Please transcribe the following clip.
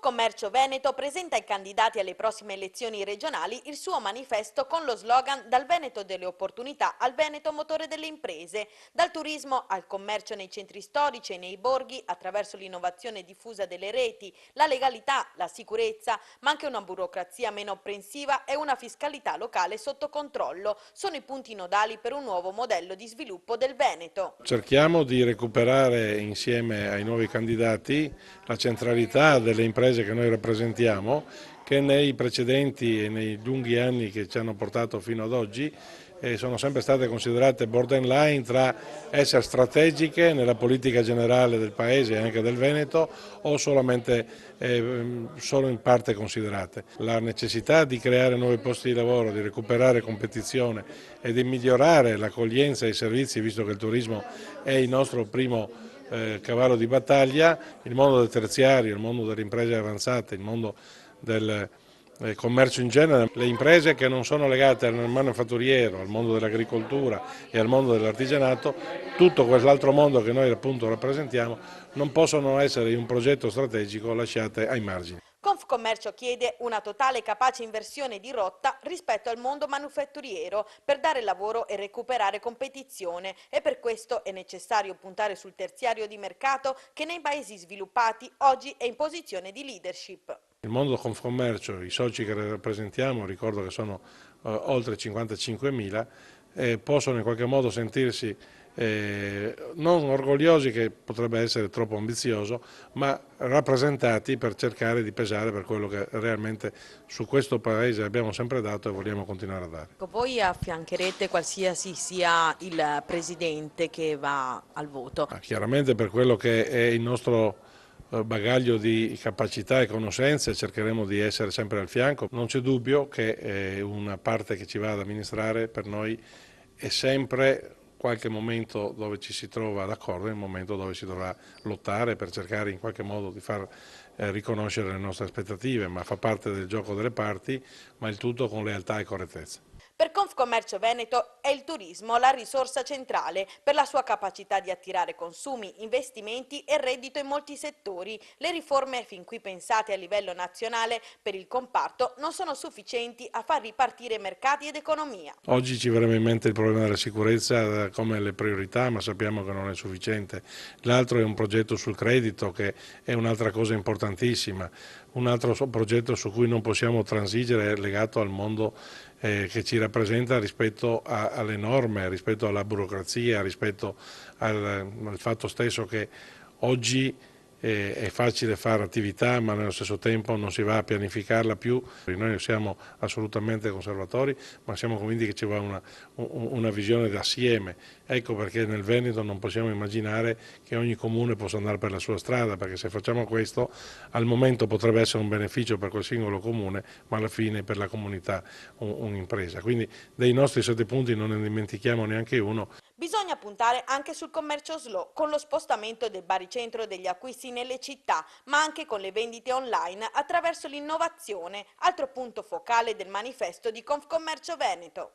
Confcommercio Veneto presenta ai candidati alle prossime elezioni regionali il suo manifesto con lo slogan "Dal Veneto delle opportunità al Veneto motore delle imprese", dal turismo al commercio nei centri storici e nei borghi attraverso l'innovazione diffusa delle reti, la legalità, la sicurezza, ma anche una burocrazia meno apprensiva e una fiscalità locale sotto controllo. Sono i punti nodali per un nuovo modello di sviluppo del Veneto. Cerchiamo di recuperare insieme ai nuovi candidati la centralità delle imprese che noi rappresentiamo, che nei precedenti e nei lunghi anni che ci hanno portato fino ad oggi sono sempre state considerate borderline tra essere strategiche nella politica generale del Paese e anche del Veneto o solamente solo in parte considerate. La necessità di creare nuovi posti di lavoro, di recuperare competizione e di migliorare l'accoglienza e i servizi, visto che il turismo è il nostro primo cavallo di battaglia, il mondo del terziario, il mondo delle imprese avanzate, il mondo del commercio in genere, le imprese che non sono legate al manifatturiero, al mondo dell'agricoltura e al mondo dell'artigianato, tutto quell'altro mondo che noi appunto rappresentiamo, non possono essere in un progetto strategico lasciate ai margini. Confcommercio chiede una totale e capace inversione di rotta rispetto al mondo manufatturiero per dare lavoro e recuperare competizione, e per questo è necessario puntare sul terziario di mercato che nei paesi sviluppati oggi è in posizione di leadership. Il mondo Confcommercio, i soci che rappresentiamo, ricordo che sono oltre 55.000, possono in qualche modo sentirsi non orgogliosi, che potrebbe essere troppo ambizioso, ma rappresentati per cercare di pesare per quello che realmente su questo Paese abbiamo sempre dato e vogliamo continuare a dare. Voi affiancherete qualsiasi sia il presidente che va al voto? Chiaramente per quello che è il nostro bagaglio di capacità e conoscenze cercheremo di essere sempre al fianco. Non c'è dubbio che una parte che ci va ad amministrare per noi è sempre qualche momento dove ci si trova d'accordo e un momento dove si dovrà lottare per cercare in qualche modo di far riconoscere le nostre aspettative, ma fa parte del gioco delle parti, ma il tutto con lealtà e correttezza. Per Confcommercio Veneto è il turismo la risorsa centrale per la sua capacità di attirare consumi, investimenti e reddito in molti settori. Le riforme fin qui pensate a livello nazionale per il comparto non sono sufficienti a far ripartire mercati ed economia. Oggi ci verrebbe in mente il problema della sicurezza come le priorità, ma sappiamo che non è sufficiente. L'altro è un progetto sul credito, che è un'altra cosa importantissima. Un altro progetto su cui non possiamo transigere è legato al mondo che ci rappresenta rispetto alle norme, rispetto alla burocrazia, rispetto al fatto stesso che oggi è facile fare attività, ma nello stesso tempo non si va a pianificarla più. Noi siamo assolutamente conservatori, ma siamo convinti che ci va una visione d'assieme. Ecco perché nel Veneto non possiamo immaginare che ogni comune possa andare per la sua strada, perché se facciamo questo al momento potrebbe essere un beneficio per quel singolo comune, ma alla fine per la comunità un'impresa. Quindi dei nostri 7 punti non ne dimentichiamo neanche uno. Bisogna puntare anche sul commercio slow, con lo spostamento del baricentro degli acquisti nelle città, ma anche con le vendite online attraverso l'innovazione, altro punto focale del manifesto di Confcommercio Veneto.